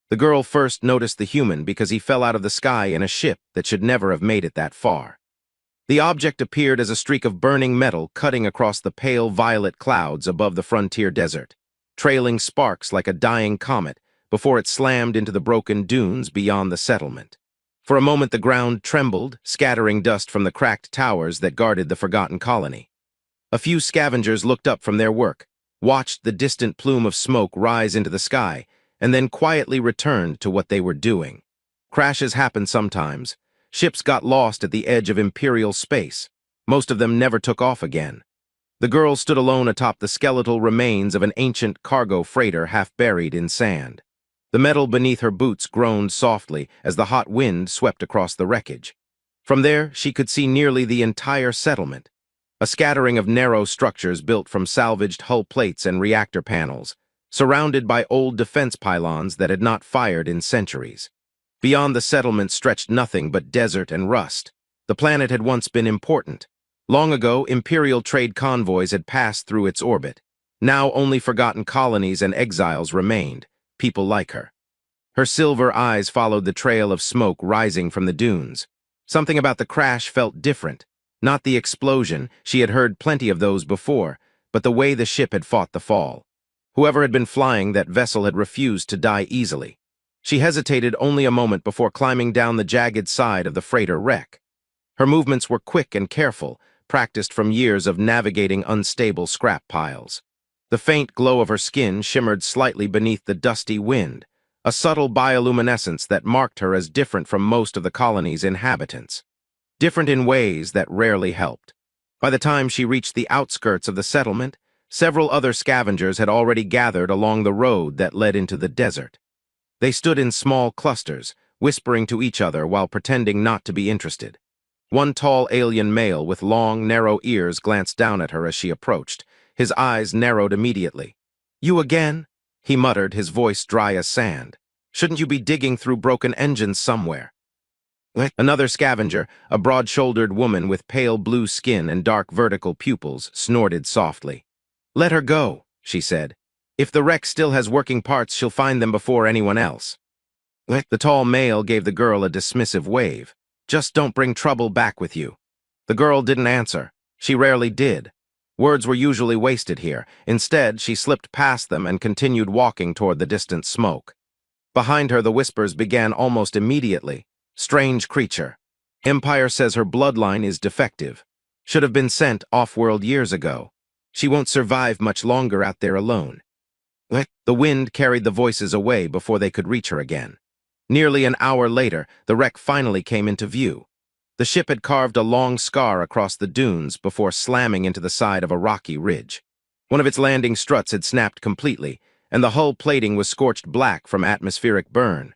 The girl first noticed the human because he fell out of the sky in a ship that should never have made it that far. The object appeared as a streak of burning metal cutting across the pale violet clouds above the frontier desert, trailing sparks like a dying comet before it slammed into the broken dunes beyond the settlement. For a moment the ground trembled, scattering dust from the cracked towers that guarded the forgotten colony. A few scavengers looked up from their work, watched the distant plume of smoke rise into the sky, and then quietly returned to what they were doing. Crashes happen sometimes. Ships got lost at the edge of Imperial space. Most of them never took off again. The girl stood alone atop the skeletal remains of an ancient cargo freighter half buried in sand. The metal beneath her boots groaned softly as the hot wind swept across the wreckage. From there, she could see nearly the entire settlement, a scattering of narrow structures built from salvaged hull plates and reactor panels, surrounded by old defense pylons that had not fired in centuries. Beyond the settlement stretched nothing but desert and rust. The planet had once been important. Long ago, Imperial trade convoys had passed through its orbit. Now only forgotten colonies and exiles remained, people like her. Her silver eyes followed the trail of smoke rising from the dunes. Something about the crash felt different. Not the explosion, she had heard plenty of those before, but the way the ship had fought the fall. Whoever had been flying that vessel had refused to die easily. She hesitated only a moment before climbing down the jagged side of the freighter wreck. Her movements were quick and careful, practiced from years of navigating unstable scrap piles. The faint glow of her skin shimmered slightly beneath the dusty wind, a subtle bioluminescence that marked her as different from most of the colony's inhabitants. Different in ways that rarely helped. By the time she reached the outskirts of the settlement, several other scavengers had already gathered along the road that led into the desert. They stood in small clusters, whispering to each other while pretending not to be interested. One tall alien male with long, narrow ears glanced down at her as she approached. His eyes narrowed immediately. "You again?" he muttered, his voice dry as sand. "Shouldn't you be digging through broken engines somewhere?" Another scavenger, a broad-shouldered woman with pale blue skin and dark vertical pupils, snorted softly. "Let her go," she said. "If the wreck still has working parts, she'll find them before anyone else." The tall male gave the girl a dismissive wave. "Just don't bring trouble back with you." The girl didn't answer. She rarely did. Words were usually wasted here. Instead, she slipped past them and continued walking toward the distant smoke. Behind her, the whispers began almost immediately. "Strange creature. Empire says her bloodline is defective. Should have been sent off-world years ago. She won't survive much longer out there alone." The wind carried the voices away before they could reach her again. Nearly an hour later, the wreck finally came into view. The ship had carved a long scar across the dunes before slamming into the side of a rocky ridge. One of its landing struts had snapped completely, and the hull plating was scorched black from atmospheric burn.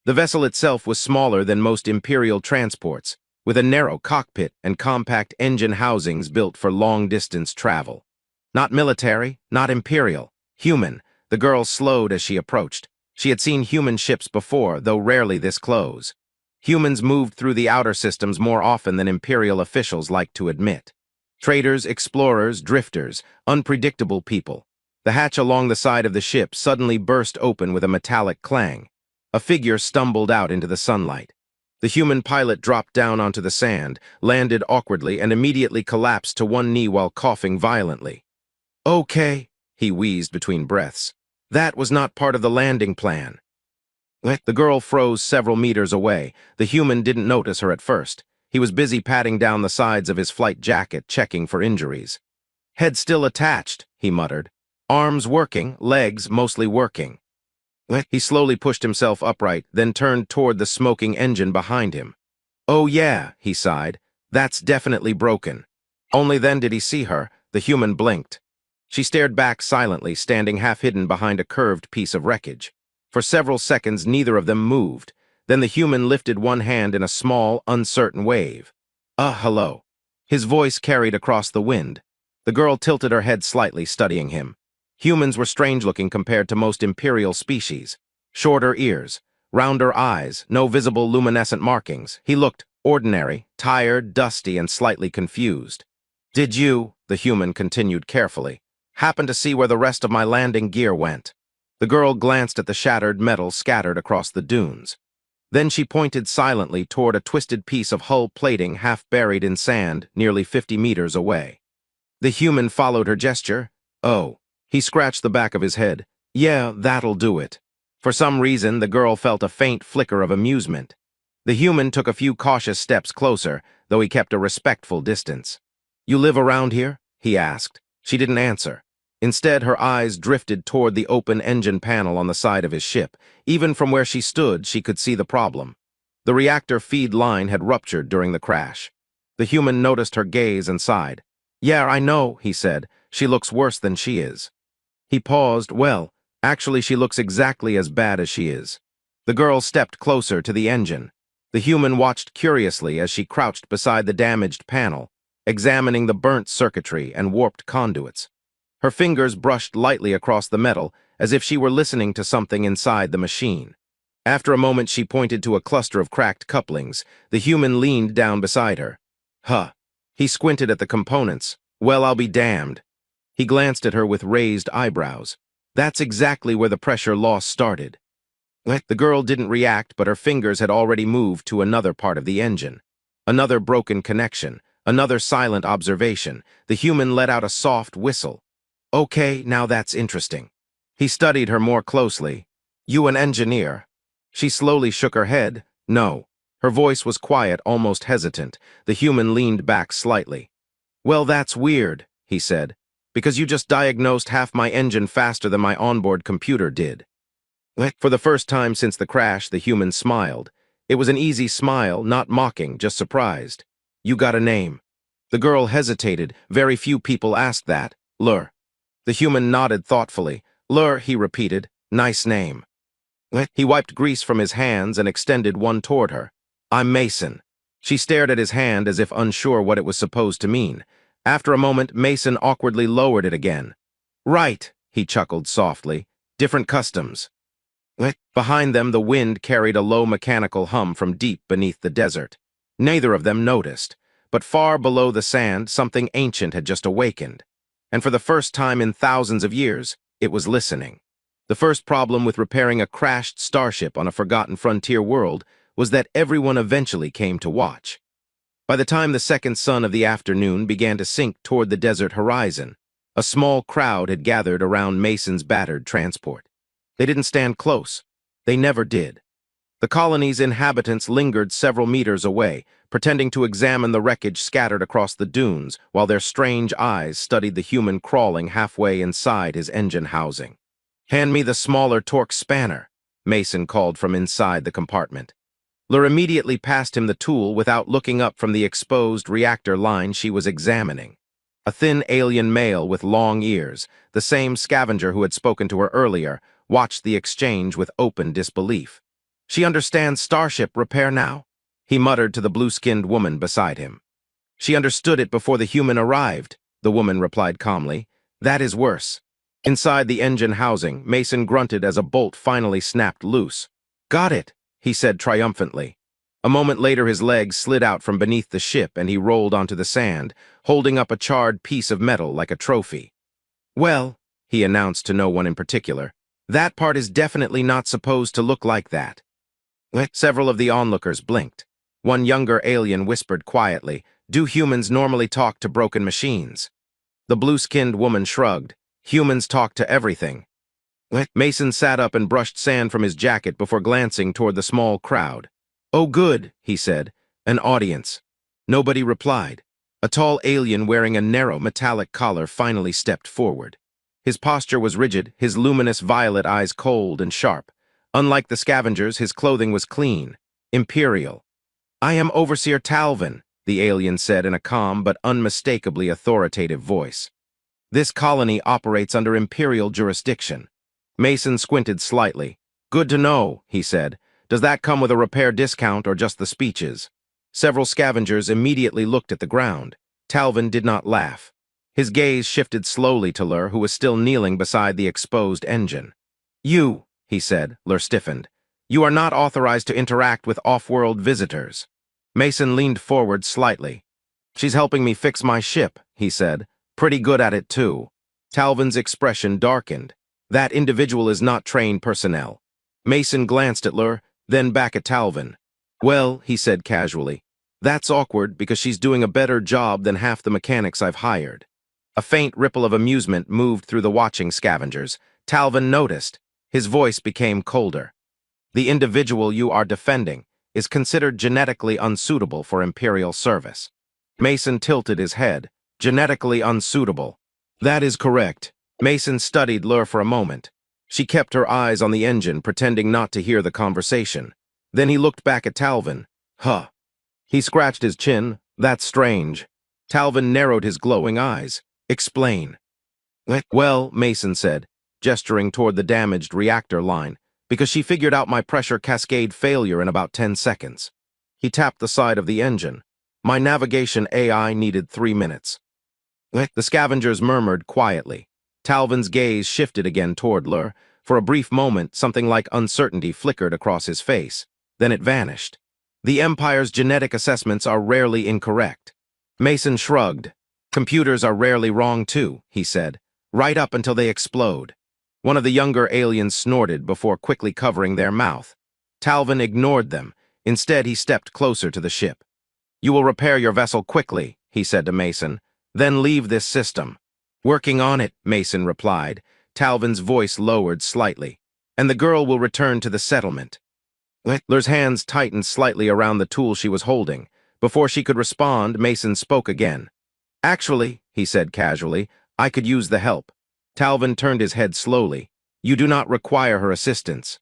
The vessel itself was smaller than most Imperial transports, with a narrow cockpit and compact engine housings built for long-distance travel. Not military, not Imperial, human. The girl slowed as she approached. She had seen human ships before, though rarely this close. Humans moved through the outer systems more often than Imperial officials liked to admit. Traders, explorers, drifters, unpredictable people. The hatch along the side of the ship suddenly burst open with a metallic clang. A figure stumbled out into the sunlight. The human pilot dropped down onto the sand, landed awkwardly, and immediately collapsed to one knee while coughing violently. "Okay," he wheezed between breaths. "That was not part of the landing plan." The girl froze several meters away. The human didn't notice her at first. He was busy patting down the sides of his flight jacket, checking for injuries. "Head still attached," he muttered. "Arms working, legs mostly working." He slowly pushed himself upright, then turned toward the smoking engine behind him. "Oh yeah," he sighed. "That's definitely broken." Only then did he see her. The human blinked. She stared back silently, standing half-hidden behind a curved piece of wreckage. For several seconds, neither of them moved. Then the human lifted one hand in a small, uncertain wave. Hello." His voice carried across the wind. The girl tilted her head slightly, studying him. Humans were strange-looking compared to most Imperial species. Shorter ears, rounder eyes, no visible luminescent markings. He looked ordinary, tired, dusty, and slightly confused. "Did you," the human continued carefully, "happen to see where the rest of my landing gear went?" The girl glanced at the shattered metal scattered across the dunes. Then she pointed silently toward a twisted piece of hull plating half buried in sand nearly 50 meters away. The human followed her gesture. Oh. He scratched the back of his head. Yeah, that'll do it. For some reason, the girl felt a faint flicker of amusement. The human took a few cautious steps closer, though he kept a respectful distance. You live around here? He asked. She didn't answer. Instead, her eyes drifted toward the open engine panel on the side of his ship. Even from where she stood, she could see the problem. The reactor feed line had ruptured during the crash. The human noticed her gaze and sighed. Yeah, I know, he said. She looks worse than she is. He paused. Well, actually she looks exactly as bad as she is. The girl stepped closer to the engine. The human watched curiously as she crouched beside the damaged panel, examining the burnt circuitry and warped conduits. Her fingers brushed lightly across the metal, as if she were listening to something inside the machine. After a moment, she pointed to a cluster of cracked couplings. The human leaned down beside her. Huh. He squinted at the components. Well, I'll be damned. He glanced at her with raised eyebrows. That's exactly where the pressure loss started. The girl didn't react, but her fingers had already moved to another part of the engine. Another broken connection, another silent observation. The human let out a soft whistle. Okay, now that's interesting. He studied her more closely. You an engineer? She slowly shook her head. No. Her voice was quiet, almost hesitant. The human leaned back slightly. Well, that's weird, he said, because you just diagnosed half my engine faster than my onboard computer did. For the first time since the crash, the human smiled. It was an easy smile, not mocking, just surprised. You got a name. The girl hesitated. Very few people asked that. Lur. The human nodded thoughtfully. Lur, he repeated. Nice name. He wiped grease from his hands and extended one toward her. I'm Mason. She stared at his hand as if unsure what it was supposed to mean. After a moment, Mason awkwardly lowered it again. Right, he chuckled softly. Different customs. Behind them, the wind carried a low mechanical hum from deep beneath the desert. Neither of them noticed, but far below the sand, something ancient had just awakened. And for the first time in thousands of years, it was listening. The first problem with repairing a crashed starship on a forgotten frontier world was that everyone eventually came to watch. By the time the second sun of the afternoon began to sink toward the desert horizon, a small crowd had gathered around Mason's battered transport. They didn't stand close. They never did. The colony's inhabitants lingered several meters away, pretending to examine the wreckage scattered across the dunes, while their strange eyes studied the human crawling halfway inside his engine housing. Hand me the smaller torque spanner, Mason called from inside the compartment. Lur immediately passed him the tool without looking up from the exposed reactor line she was examining. A thin alien male with long ears, the same scavenger who had spoken to her earlier, watched the exchange with open disbelief. She understands starship repair now, he muttered to the blue-skinned woman beside him. She understood it before the human arrived, the woman replied calmly. That is worse. Inside the engine housing, Mason grunted as a bolt finally snapped loose. Got it, he said triumphantly. A moment later, his legs slid out from beneath the ship and he rolled onto the sand, holding up a charred piece of metal like a trophy. Well, he announced to no one in particular, that part is definitely not supposed to look like that. Several of the onlookers blinked. One younger alien whispered quietly, Do humans normally talk to broken machines? The blue-skinned woman shrugged. Humans talk to everything. Mason sat up and brushed sand from his jacket before glancing toward the small crowd. Oh good, he said. An audience. Nobody replied. A tall alien wearing a narrow metallic collar finally stepped forward. His posture was rigid, his luminous violet eyes cold and sharp. Unlike the scavengers, his clothing was clean, imperial. I am Overseer Talvin, the alien said in a calm but unmistakably authoritative voice. This colony operates under imperial jurisdiction. Mason squinted slightly. Good to know, he said. Does that come with a repair discount or just the speeches? Several scavengers immediately looked at the ground. Talvin did not laugh. His gaze shifted slowly to Lur, who was still kneeling beside the exposed engine. You, he said. Lur stiffened. You are not authorized to interact with off-world visitors. Mason leaned forward slightly. She's helping me fix my ship, he said. Pretty good at it, too. Talvin's expression darkened. That individual is not trained personnel. Mason glanced at Lur, then back at Talvin. Well, he said casually, that's awkward because she's doing a better job than half the mechanics I've hired. A faint ripple of amusement moved through the watching scavengers. Talvin noticed. His voice became colder. The individual you are defending is considered genetically unsuitable for Imperial service. Mason tilted his head. Genetically unsuitable. That is correct. Mason studied Lur for a moment. She kept her eyes on the engine, pretending not to hear the conversation. Then he looked back at Talvin. Huh. He scratched his chin. That's strange. Talvin narrowed his glowing eyes. Explain. Well, Mason said, gesturing toward the damaged reactor line, because she figured out my pressure cascade failure in about 10 seconds. He tapped the side of the engine. My navigation AI needed 3 minutes. The scavengers murmured quietly. Talvin's gaze shifted again toward Lur. For a brief moment, something like uncertainty flickered across his face. Then it vanished. The Empire's genetic assessments are rarely incorrect. Mason shrugged. Computers are rarely wrong too, he said, right up until they explode. One of the younger aliens snorted before quickly covering their mouth. Talvin ignored them. Instead, he stepped closer to the ship. You will repair your vessel quickly, he said to Mason, then leave this system. Working on it, Mason replied. Talvin's voice lowered slightly. And the girl will return to the settlement. Lur's hands tightened slightly around the tool she was holding. Before she could respond, Mason spoke again. Actually, he said casually, I could use the help. Talvin turned his head slowly. You do not require her assistance.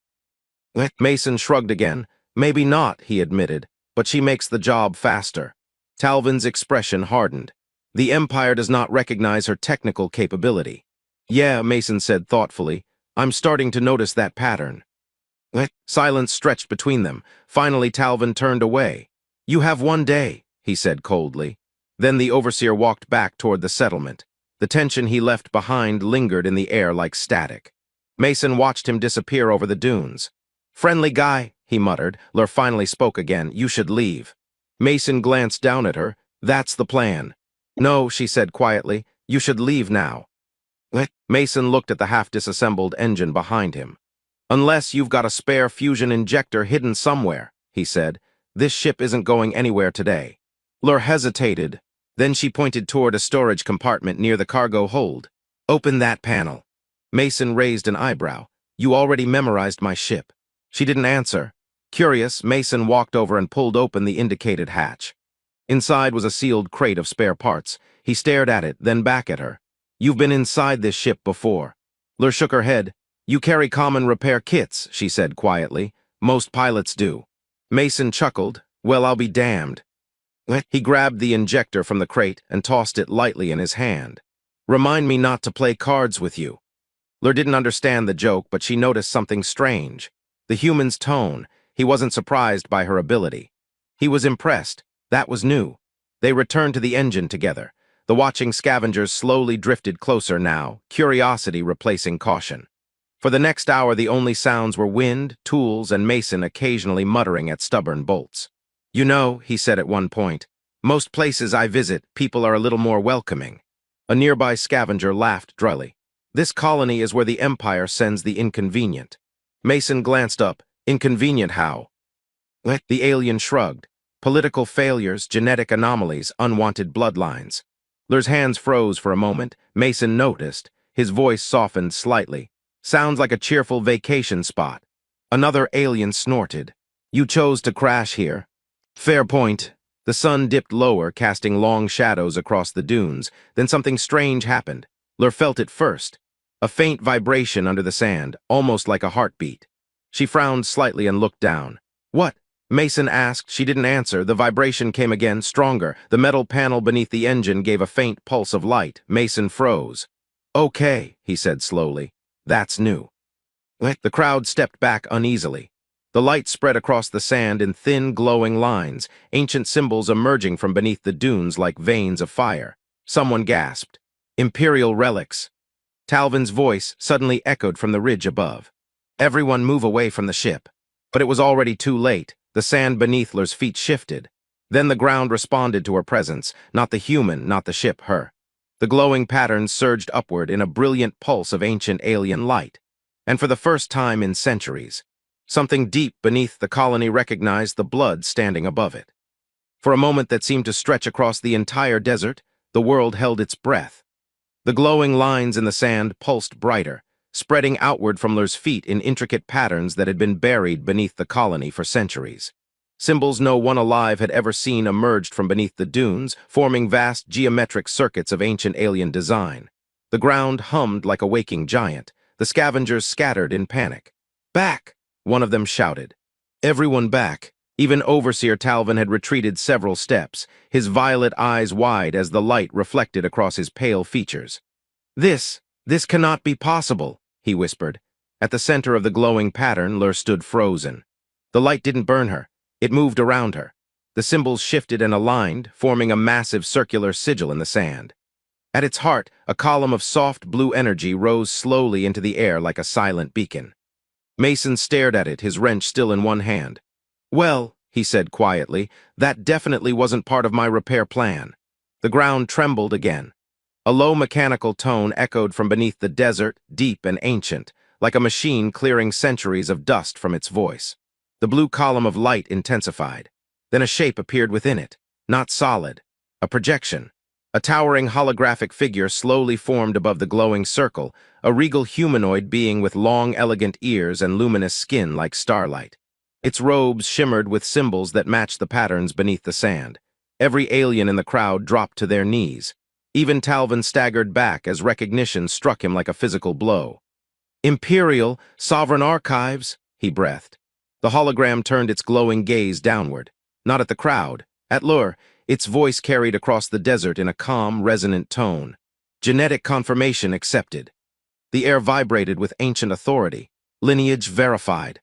Mason shrugged again. Maybe not, he admitted, but she makes the job faster. Talvin's expression hardened. The Empire does not recognize her technical capability. Yeah, Mason said thoughtfully. I'm starting to notice that pattern. Silence stretched between them. Finally, Talvin turned away. You have 1 day, he said coldly. Then the overseer walked back toward the settlement. The tension he left behind lingered in the air like static. Mason watched him disappear over the dunes. Friendly guy, he muttered. Lur finally spoke again. You should leave. Mason glanced down at her. That's the plan. No, she said quietly. You should leave now. Mason looked at the half-disassembled engine behind him. Unless you've got a spare fusion injector hidden somewhere, he said. This ship isn't going anywhere today. Lur hesitated. Then she pointed toward a storage compartment near the cargo hold. Open that panel. Mason raised an eyebrow. You already memorized my ship. She didn't answer. Curious, Mason walked over and pulled open the indicated hatch. Inside was a sealed crate of spare parts. He stared at it, then back at her. You've been inside this ship before. Lur shook her head. You carry common repair kits, she said quietly. Most pilots do. Mason chuckled. Well, I'll be damned. He grabbed the injector from the crate and tossed it lightly in his hand. Remind me not to play cards with you. Lur didn't understand the joke, but she noticed something strange. The human's tone. He wasn't surprised by her ability. He was impressed. That was new. They returned to the engine together. The watching scavengers slowly drifted closer now, curiosity replacing caution. For the next hour, the only sounds were wind, tools, and Mason occasionally muttering at stubborn bolts. You know, he said at one point, most places I visit, people are a little more welcoming. A nearby scavenger laughed drily. This colony is where the Empire sends the inconvenient. Mason glanced up. Inconvenient how? The alien shrugged. Political failures, genetic anomalies, unwanted bloodlines. Lur's hands froze for a moment. Mason noticed. His voice softened slightly. Sounds like a cheerful vacation spot. Another alien snorted. You chose to crash here. Fair point. The sun dipped lower, casting long shadows across the dunes. Then something strange happened. Lur felt it first. A faint vibration under the sand, almost like a heartbeat. She frowned slightly and looked down. What? Mason asked. She didn't answer. The vibration came again, stronger. The metal panel beneath the engine gave a faint pulse of light. Mason froze. Okay, he said slowly. That's new. The crowd stepped back uneasily. The light spread across the sand in thin, glowing lines, ancient symbols emerging from beneath the dunes like veins of fire. Someone gasped. Imperial relics. Talvin's voice suddenly echoed from the ridge above. Everyone move away from the ship. But it was already too late. The sand beneath Lur's feet shifted. Then the ground responded to her presence, not the human, not the ship, her. The glowing patterns surged upward in a brilliant pulse of ancient alien light. And for the first time in centuries, something deep beneath the colony recognized the blood standing above it. For a moment that seemed to stretch across the entire desert, the world held its breath. The glowing lines in the sand pulsed brighter, spreading outward from Lur's feet in intricate patterns that had been buried beneath the colony for centuries. Symbols no one alive had ever seen emerged from beneath the dunes, forming vast geometric circuits of ancient alien design. The ground hummed like a waking giant. The scavengers scattered in panic. "Back!" one of them shouted. Everyone back. Even Overseer Talvin had retreated several steps, his violet eyes wide as the light reflected across his pale features. This cannot be possible," he whispered. At the center of the glowing pattern, Lur stood frozen. The light didn't burn her. It moved around her. The symbols shifted and aligned, forming a massive circular sigil in the sand. At its heart, a column of soft blue energy rose slowly into the air like a silent beacon. Mason stared at it, his wrench still in one hand. "Well," he said quietly, "that definitely wasn't part of my repair plan." The ground trembled again. A low mechanical tone echoed from beneath the desert, deep and ancient, like a machine clearing centuries of dust from its voice. The blue column of light intensified. Then a shape appeared within it, not solid, a projection. A towering holographic figure slowly formed above the glowing circle, a regal humanoid being with long, elegant ears and luminous skin like starlight. Its robes shimmered with symbols that matched the patterns beneath the sand. Every alien in the crowd dropped to their knees. Even Talvin staggered back as recognition struck him like a physical blow. "Imperial, Sovereign Archives," he breathed. The hologram turned its glowing gaze downward, not at the crowd, at Lur. Its voice carried across the desert in a calm, resonant tone. "Genetic confirmation accepted." The air vibrated with ancient authority. "Lineage verified."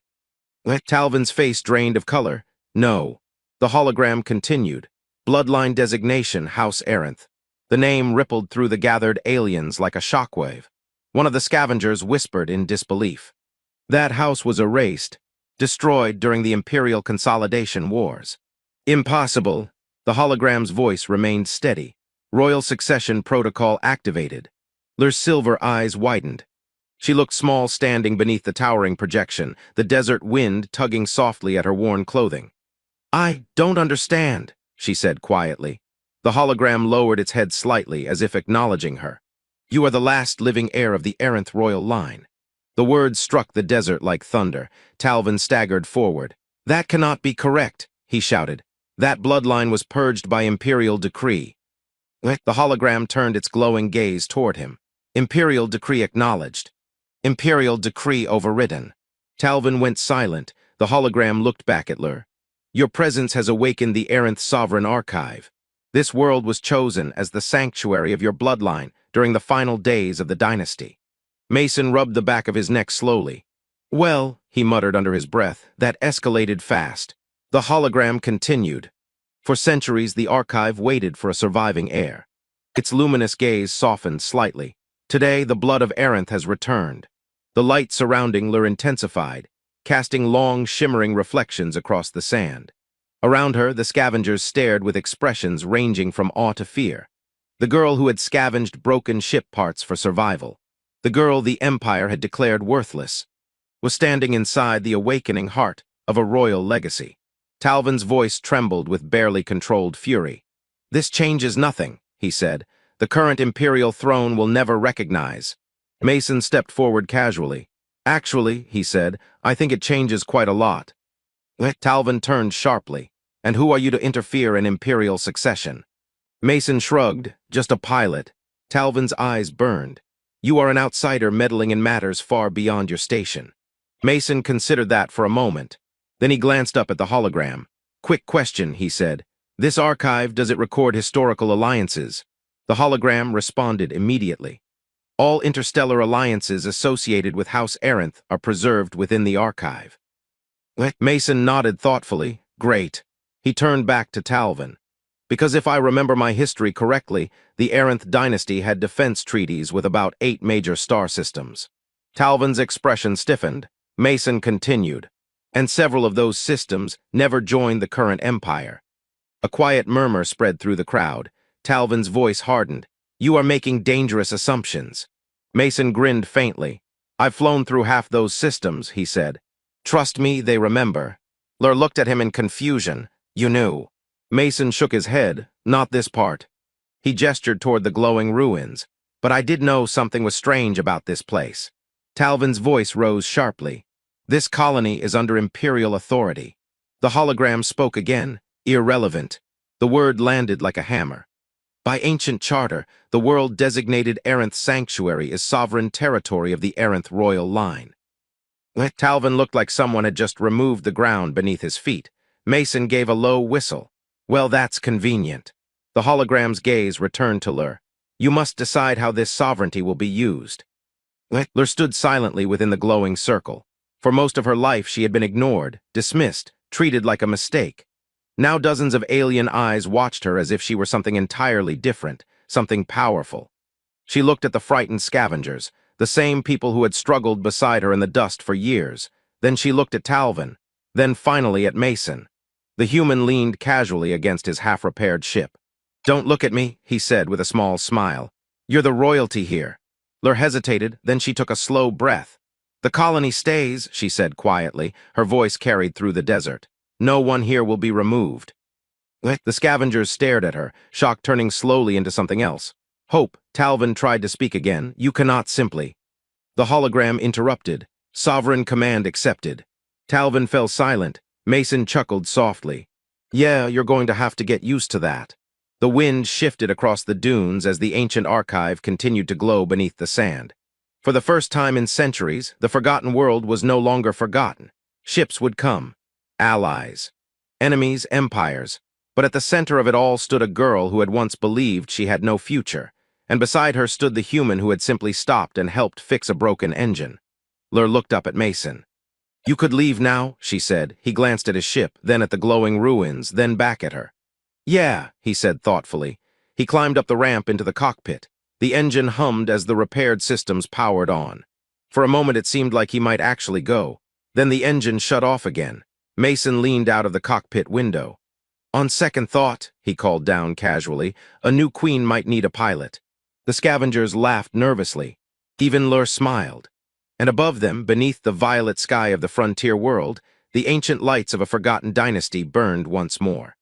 Talvin's face drained of color. "No." The hologram continued. "Bloodline designation, House Aranth." The name rippled through the gathered aliens like a shockwave. One of the scavengers whispered in disbelief. "That house was erased, destroyed during the Imperial Consolidation Wars." "Impossible." The hologram's voice remained steady. "Royal succession protocol activated." Lur's silver eyes widened. She looked small standing beneath the towering projection, the desert wind tugging softly at her worn clothing. "I don't understand," she said quietly. The hologram lowered its head slightly as if acknowledging her. "You are the last living heir of the Aranth royal line." The words struck the desert like thunder. Talvin staggered forward. "That cannot be correct," he shouted. "That bloodline was purged by Imperial decree." The hologram turned its glowing gaze toward him. "Imperial decree acknowledged. Imperial decree overridden." Talvin went silent. The hologram looked back at Lur. "Your presence has awakened the Aranth Sovereign Archive. This world was chosen as the sanctuary of your bloodline during the final days of the dynasty." Mason rubbed the back of his neck slowly. "Well," he muttered under his breath, "that escalated fast." The hologram continued. For centuries, the archive waited for a surviving heir. Its luminous gaze softened slightly. Today, the blood of Aranth has returned. The light surrounding Lur intensified, casting long, shimmering reflections across the sand. Around her, the scavengers stared with expressions ranging from awe to fear. The girl who had scavenged broken ship parts for survival, the girl the Empire had declared worthless, was standing inside the awakening heart of a royal legacy. Talvin's voice trembled with barely controlled fury. "This changes nothing," he said. "The current Imperial throne will never recognize." Mason stepped forward casually. "Actually," he said, "I think it changes quite a lot." Talvin turned sharply. "And who are you to interfere in Imperial succession?" Mason shrugged. "Just a pilot." Talvin's eyes burned. "You are an outsider meddling in matters far beyond your station." Mason considered that for a moment. Then he glanced up at the hologram. "Quick question," he said. "This archive, does it record historical alliances?" The hologram responded immediately. "All interstellar alliances associated with House Aranth are preserved within the archive." Mason nodded thoughtfully. "Great." He turned back to Talvin. "Because if I remember my history correctly, the Aranth dynasty had defense treaties with about 8 major star systems." Talvin's expression stiffened. Mason continued. "And several of those systems never joined the current empire." A quiet murmur spread through the crowd. Talvin's voice hardened. You are making dangerous assumptions. Mason grinned faintly. I've flown through half those systems, he said. Trust me, they remember. Lur looked at him in confusion. You knew. Mason shook his head. Not this part. He gestured toward the glowing ruins. But I did know something was strange about this place. Talvin's voice rose sharply. This colony is under Imperial authority. The hologram spoke again, irrelevant. The word landed like a hammer. By ancient charter, the world-designated Aranth Sanctuary is sovereign territory of the Aranth royal line. Talvin looked like someone had just removed the ground beneath his feet. Mason gave a low whistle. Well, that's convenient. The hologram's gaze returned to Lur. You must decide how this sovereignty will be used. Lur stood silently within the glowing circle. For most of her life, she had been ignored, dismissed, treated like a mistake. Now dozens of alien eyes watched her as if she were something entirely different, something powerful. She looked at the frightened scavengers, the same people who had struggled beside her in the dust for years. Then she looked at Talvin, then finally at Mason. The human leaned casually against his half-repaired ship. Don't look at me, he said with a small smile. You're the royalty here. Lur hesitated, then she took a slow breath. The colony stays, she said quietly, her voice carried through the desert. No one here will be removed. The scavengers stared at her, shock turning slowly into something else. Hope, Talvin tried to speak again. You cannot simply. The hologram interrupted. Sovereign command accepted. Talvin fell silent. Mason chuckled softly. Yeah, you're going to have to get used to that. The wind shifted across the dunes as the ancient archive continued to glow beneath the sand. For the first time in centuries, the forgotten world was no longer forgotten. Ships would come. Allies. Enemies, empires. But at the center of it all stood a girl who had once believed she had no future, and beside her stood the human who had simply stopped and helped fix a broken engine. Lur looked up at Mason. You could leave now, she said. He glanced at his ship, then at the glowing ruins, then back at her. Yeah, he said thoughtfully. He climbed up the ramp into the cockpit. The engine hummed as the repaired systems powered on. For a moment it seemed like he might actually go. Then the engine shut off again. Mason leaned out of the cockpit window. On second thought, he called down casually, a new queen might need a pilot. The scavengers laughed nervously. Even Lur smiled. And above them, beneath the violet sky of the frontier world, the ancient lights of a forgotten dynasty burned once more.